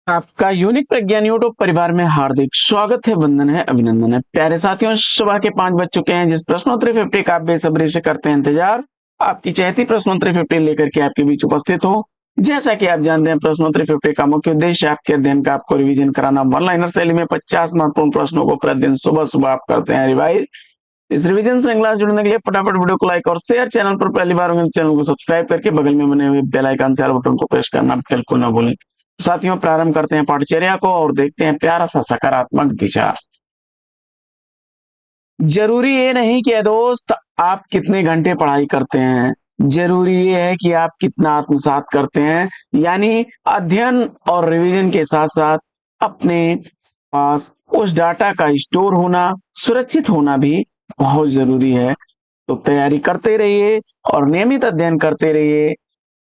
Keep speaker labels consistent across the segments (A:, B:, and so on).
A: आपका यूनिक प्रज्ञान यूट्यूब परिवार में हार्दिक स्वागत है, वंदन है, अभिनंदन है। प्यारे साथियों, सुबह के 5 बज चुके हैं। जिस प्रश्नोत्तरी 50 का आप बेसब्री से करते हैं इंतजार, आपकी चहेती प्रश्नोत्तरी 50 लेकर के आपके बीच उपस्थित हो। जैसा कि आप जानते हैं, प्रश्नोत्तरी 50 का मुख्य उद्देश्य आपके अध्ययन का आपको रिवीजन कराना। वन लाइनर शैली में 50 महत्वपूर्ण प्रश्नों को प्रतिदिन सुबह सुबह आप करते हैं रिवाइज। इस रिवीजन श्रृंखला से जुड़ने के लिए फटाफट वीडियो को लाइक और शेयर, चैनल पर पहली बार होंगे चैनल को सब्सक्राइब करके बगल में बने हुए बेल आइकन से बटन को प्रेस करना बिल्कुल ना भूलें। साथियों, प्रारंभ करते हैं पाठचर्या को और देखते हैं प्यारा सा सकारात्मक विचार। जरूरी ये नहीं कि दोस्त आप कितने घंटे पढ़ाई करते हैं, जरूरी ये है कि आप कितना आत्मसात करते हैं। यानी अध्ययन और रिवीजन के साथ साथ अपने पास उस डाटा का स्टोर होना, सुरक्षित होना भी बहुत जरूरी है। तो तैयारी करते रहिए और नियमित अध्ययन करते रहिए।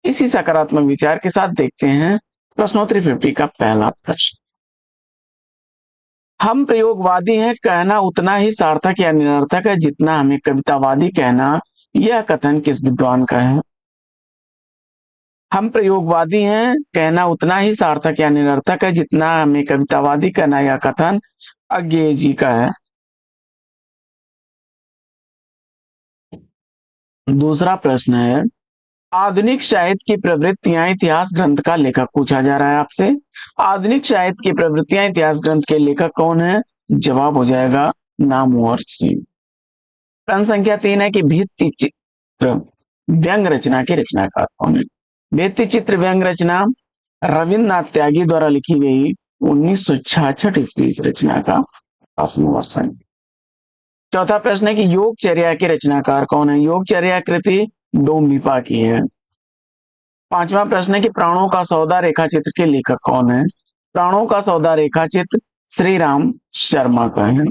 A: इसी सकारात्मक विचार के साथ देखते हैं प्रश्नोत्तरी 50 का पहला प्रश्न। हम प्रयोगवादी हैं कहना उतना ही सार्थक या निरर्थक है जितना हमें कवितावादी कहना। यह कथन किस विद्वान का है? हम प्रयोगवादी हैं कहना उतना ही सार्थक या निरर्थक है जितना हमें कवितावादी कहना। यह कथन अज्ञेय जी का है। दूसरा प्रश्न है, आधुनिक साहित्य की प्रवृत्तियां इतिहास ग्रंथ का लेखक पूछा जा रहा है आपसे। आधुनिक साहित्य की प्रवृत्तियां इतिहास ग्रंथ के लेखक कौन है? जवाब हो जाएगा नामवर सिंह। प्रश्न संख्या 3 है कि भित्ति चित्र व्यंग रचना के रचनाकार कौन है? भित्ति चित्र व्यंग रचना रविन्द्रनाथ त्यागी द्वारा लिखी गई 1966 ईस्वी इस रचना का प्रकाशन वर्ष है। चौथा प्रश्न है कि योगचर्या के रचनाकार कौन है? योगचर्या कृति डोम्बिपा की है। पांचवा प्रश्न है कि प्राणों का सौदा रेखा चित्र के लेखक कौन है? प्राणों का सौदा रेखा चित्र श्री राम शर्मा का है।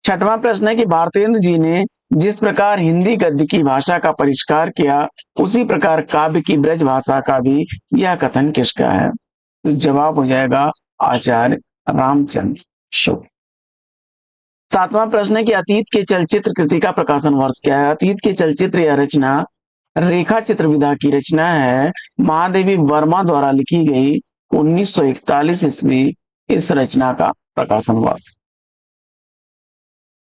A: छठवां प्रश्न है कि भारतेंदु जी ने जिस प्रकार हिंदी गद्य की भाषा का परिष्कार किया, उसी प्रकार काव्य की ब्रज भाषा का भी यह कथन किसका है? तो जवाब हो जाएगा आचार्य रामचंद्र शुक्ल। सातवां प्रश्न है कि अतीत के चलचित्र कृति का प्रकाशन वर्ष क्या है? अतीत के चलचित्र या रचना रेखा चित्र विधा की रचना है, महादेवी वर्मा द्वारा लिखी गई 1941 ईस्वी इस रचना का प्रकाशन वर्ष।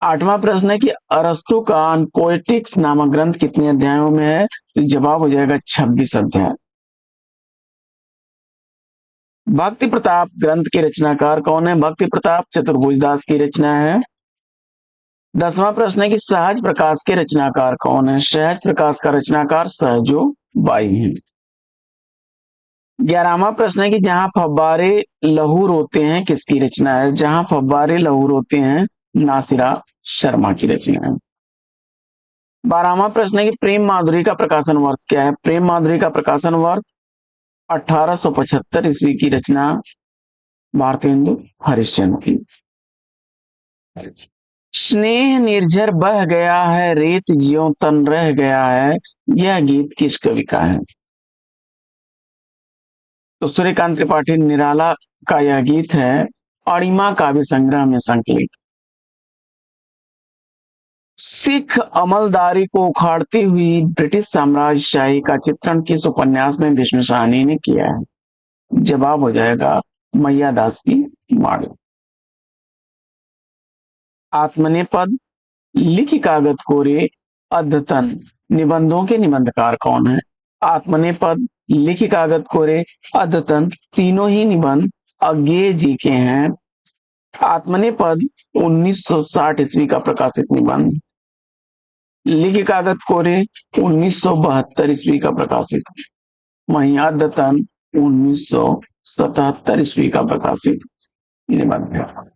A: आठवां प्रश्न है कि अरस्तु का पोएटिक्स नामक ग्रंथ कितने अध्यायों में है? तो जवाब हो जाएगा 26 अध्याय। भक्ति प्रताप ग्रंथ के रचनाकार कौन है? भक्ति प्रताप चतुर्भुजदास की रचना है। 10वां प्रश्न है कि सहज प्रकाश के रचनाकार कौन है? सहज प्रकाश का रचनाकार सहजो बाई है। 11वां प्रश्न है कि जहां फव्वारे लहू रोते हैं किसकी रचना है? जहां फव्वारे लहू रोते हैं नासिरा शर्मा की रचना है। 12वां प्रश्न है कि प्रेम माधुरी का प्रकाशन वर्ष क्या है? प्रेम माधुरी का प्रकाशन वर्ष 1875 ईस्वी की रचना भारतेंदु हरिश्चंद्र की। स्नेह निर्झर बह गया है, रेत ज्यों तन रह गया है, यह गीत किस कवि का है? तो सूर्यकांत त्रिपाठी निराला का यह गीत है अणिमा काव्य संग्रह में संकलित। सिख अमलदारी को उखाड़ती हुई ब्रिटिश साम्राज्यशाही का चित्रण किस उपन्यास में भीष्म साहनी ने किया है? जवाब हो जाएगा मैया दास की माड़ी। आत्मनेपद, लिखि कागत कोरे, अद्यतन निबंधों के निबंधकार कौन है? आत्मनेपद, लिखि कागत कोरे, अद्यतन तीनों ही निबंध अज्ञेय जी के हैं। आत्मनेपद 1960 ईस्वी का प्रकाशित निबंध, लिखि कागत कोरे 1972 ईस्वी का प्रकाशित, वहीं अद्यतन 1977 ईस्वी का प्रकाशित निबंध है।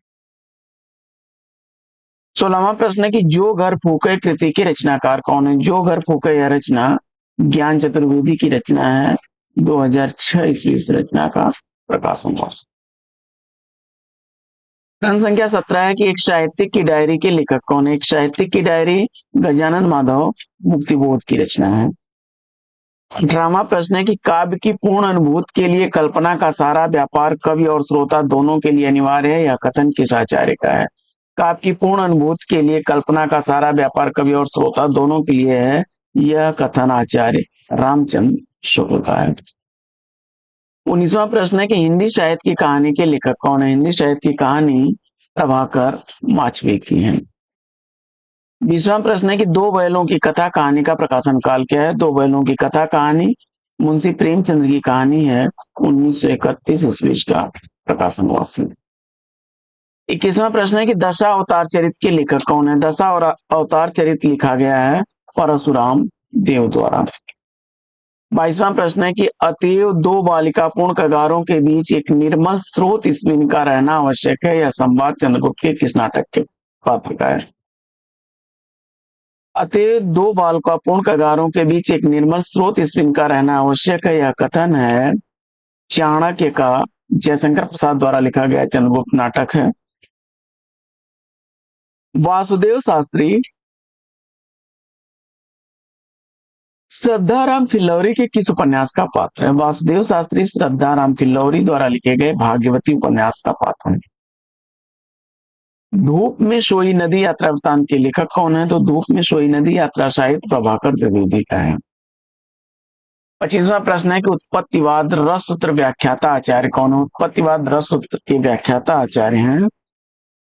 A: 16वां प्रश्न है कि जो घर फूके कृति के रचनाकार कौन है? जो घर फूके यह रचना ज्ञान चतुर्वेदी की रचना है, 2006 ईस्वी इस रचना का प्रकाशन वर्ष। प्रश्न संख्या 17 है कि एक साहित्यिक की डायरी के लेखक कौन है? एक साहित्यिक की डायरी गजानन माधव मुक्तिबोध की रचना है। 18वां प्रश्न है कि काव्य की पूर्ण अनुभूति के लिए कल्पना का सारा व्यापार कवि और श्रोता दोनों के लिए अनिवार्य है, यह कथन किस आचार्य का है? काव्य की पूर्ण अनुभूति के लिए कल्पना का सारा व्यापार कवि और श्रोता दोनों के लिए है, यह कथन आचार्य रामचंद्र शुक्ल का है। 19वां प्रश्न है कि हिंदी साहित्य की कहानी के लेखक कौन है? हिंदी साहित्य की कहानी प्रभाकर माचवे की है। 20वां प्रश्न है कि दो बैलों की कथा कहानी का प्रकाशन काल क्या है? दो बैलों की कथा कहानी मुंशी प्रेमचंद की कहानी है, 1931 ईस्वी का प्रकाशन वर्ष। 21वां प्रश्न है कि दशा अवतार चरित के लेखक कौन है? दशा और अवतार चरित लिखा गया है परशुराम देव द्वारा। 22वां प्रश्न है कि अतएव दो बालिकापूर्ण कगारों के बीच एक निर्मल स्रोत स्पिन का रहना आवश्यक है, यह संवाद चंद्रगुप्त के किस नाटक के पात्र का है? अतएव दो बालिकापूर्ण कगारों के बीच एक निर्मल स्रोत स्पिन का रहना आवश्यक है, यह कथन है चाणक्य का, जयशंकर प्रसाद द्वारा लिखा गया चंद्रगुप्त नाटक है। वासुदेव शास्त्री श्रद्धाराम फिल्लौरी के किस उपन्यास का पात्र है? वासुदेव शास्त्री श्रद्धाराम फिल्लौरी द्वारा लिखे गए भाग्यवती उपन्यास का पात्र है। धूप में सोई नदी यात्रा वृत्तांत के लेखक कौन है? तो धूप में सोई नदी यात्रा साहित्य प्रभाकर द्विवेदी का है। 25वां प्रश्न है कि उत्पत्तिवाद रस सूत्र व्याख्याता आचार्य कौन है? उत्पत्तिवाद रस सूत्र के व्याख्याता आचार्य हैं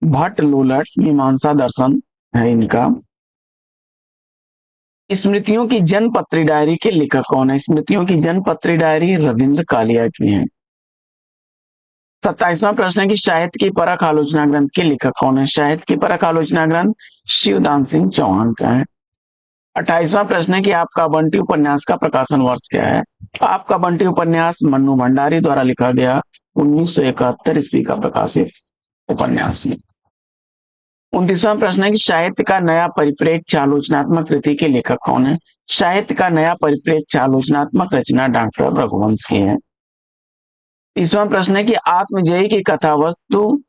A: भट्ट लोलट, मीमांसा दर्शन है इनका। स्मृतियों की जनपत्री डायरी के लेखक कौन है? स्मृतियों की जनपत्री डायरी रविंद्र कालिया की है। 27वां प्रश्न है कि साहित्य की परख आलोचना ग्रंथ के लेखक कौन है? साहित्य की परख आलोचना ग्रंथ शिवदान सिंह चौहान का है। 28वां प्रश्न है कि आपका बंटी उपन्यास का प्रकाशन वर्ष क्या है? आपका बंटी उपन्यास मन्नू भंडारी द्वारा लिखा गया 1971 ईस्वी का प्रकाशित उपन्यास है। 29वां प्रश्न है कि साहित्य का नया परिप्रेक्ष्य आलोचनात्मक कृति के लेखक कौन है? साहित्य का नया परिप्रेक्ष्य आलोचनात्मक रचना डॉक्टर रघुवंश की है। 30वां प्रश्न है कि आत्मजयी की कथा वस्तु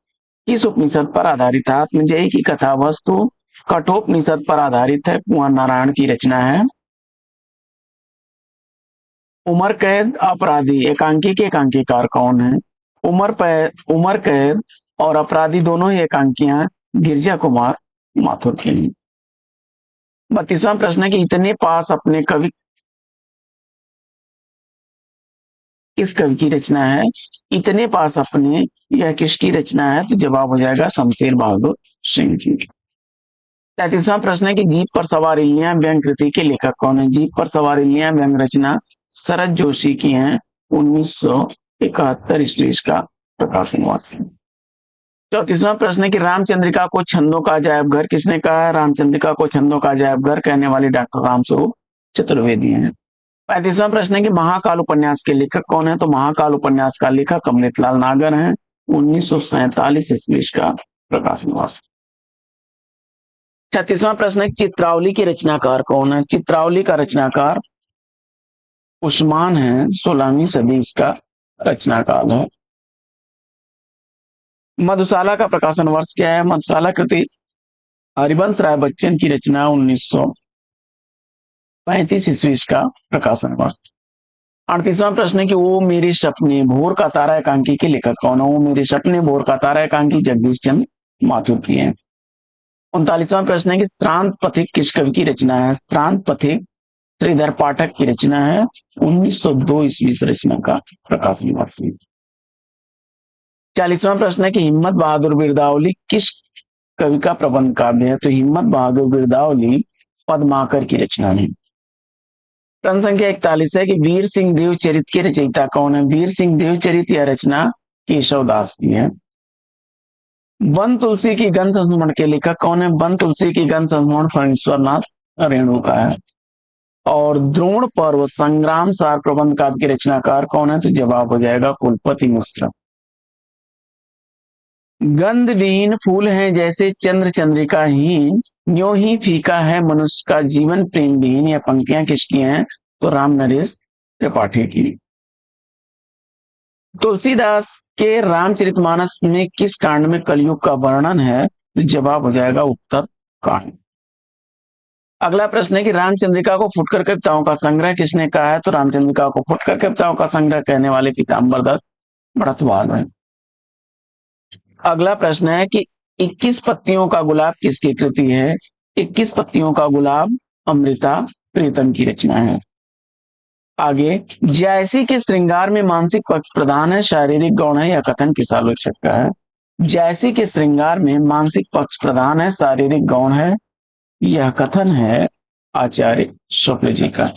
A: किस उपनिषद पर आधारित है? आत्मजयी की कथा वस्तु कठोपनिषद पर आधारित है, कुंवर नारायण की रचना है। उमर कैद अपराधी एकांकी के एकांकीकार कौन है? उमर कैद और अपराधी दोनों ही एकांकियां गिरजा कुमार माथुर की हैं। 32वां प्रश्न है कि इतने पास अपने कवि किस कवि की रचना है? इतने पास अपने यह किसकी रचना है? तो जवाब हो जाएगा शमशेर बहादुर सिंह की। 33वां प्रश्न है कि जीप पर सवार इल्लियां व्यंग कृति के लेखक कौन है? जीप पर सवार इल्लियां व्यंग रचना शरद जोशी की है, 1971 ईस्वी का प्रकाशन वर्ष है। 34वां प्रश्न है कि रामचंद्रिका को छंदों का अजायब घर किसने कहा है? रामचंद्रिका को छंदों का अजायब घर कहने वाले डॉक्टर रामस्वरूप चतुर्वेदी हैं। 35वां प्रश्न है कि महाकाल उपन्यास के लेखक कौन है? तो महाकाल उपन्यास का लेखक अमृतलाल नागर हैं, 1947 ईस्वी का प्रकाशन वर्ष। 36वां प्रश्न है चित्रावली के रचनाकार कौन है? चित्रावली का रचनाकार उस्मान है, 16वीं सदी इसका रचनाकाल है। मधुशाला का प्रकाशन वर्ष क्या है? मधुशाला कृति हरिवंश राय बच्चन की रचना, 1935 ईस्वी का प्रकाशन वर्ष। 38वां प्रश्न है कि वो मेरे सपने भोर का तारा एकांकी के लेखक कौन है? वो मेरे सपने भोर का तारा एकांकी जगदीश चंद्र माथुर की है। 39वां प्रश्न है कि श्रांत पथिक किस कवि की रचना है? श्रांत पथिक श्रीधर पाठक की रचना है, 1902 ईस्वी से रचना का प्रकाशन वर्ष। 40वां प्रश्न है कि हिम्मत बहादुर बिरदावली किस कवि का प्रबंध काव्य है? तो हिम्मत बहादुर बिरदावली पद्माकर की रचना है। प्रश्न संख्या 41 है कि वीर सिंह देव चरित के रचयिता कौन है? वीर सिंह देव चरित यह रचना केशव दास की है। वन तुलसी की गण संस्मरण के लेखक कौन है? वन तुलसी की गण संस्मरण फणीश्वर नाथ रेणु का है। और द्रोण पर्व संग्राम सार प्रबंध काव्य के रचनाकार कौन है? तो जवाब हो जाएगा कुलपति मिश्र। गंध विहीन फूल हैं जैसे चंद्र चंद्रिका हीन, यूं ही फीका है मनुष्य का जीवन प्रेम विहीन। यह पंक्तियां किसकी हैं? तो राम नरेश त्रिपाठी की। तुलसीदास के रामचरितमानस में किस कांड में कलयुग का वर्णन है? तो जवाब हो जाएगा उत्तर कांड। अगला प्रश्न है कि रामचंद्रिका को फुटकर कविताओं का संग्रह किसने कहा है? तो रामचंद्रिका को फुटकर कविताओं का संग्रह कहने वाले पीताम्बर दत्त बड़थवाल हैं। अगला प्रश्न है कि 21 पत्तियों का गुलाब किसकी कृति है? 21 पत्तियों का गुलाब अमृता प्रीतम की रचना है। आगे, जैसी के श्रृंगार में मानसिक पक्ष प्रधान है, शारीरिक गौण है, या कथन किस आलोचक का है? जैसी के श्रृंगार में मानसिक पक्ष प्रधान है, शारीरिक गौण है, यह कथन है आचार्य शुक्ल जी का।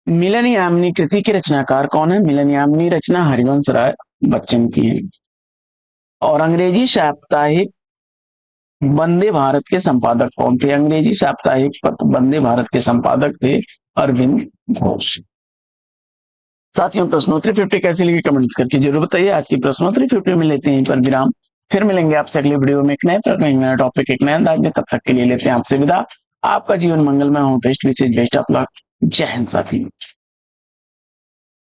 A: मिलन यामिनी कृति के रचनाकार कौन है? मिलन यामिनी रचना हरिवंश राय बच्चन की है। और अंग्रेजी साप्ताहिक वंदे भारत के संपादक कौन थे? अंग्रेजी साप्ताहिक पत्र वंदे भारत के संपादक थे अरविंद घोष। साथियों, प्रश्नोत्तरी 50 कैसी लगी कमेंट्स करके जरूर बताइए। आज की प्रश्नोत्तरी 50 में लेते हैं पर विराम, फिर मिलेंगे आपसे अगले वीडियो में एक नए प्रश्न, एक नया टॉपिक, एक नया अंदाज में। तब तक के लिए लेते हैं आपसे विदा। आपका जीवन मंगलमय हो, best wishes, best of luck. जय हिंद साथी।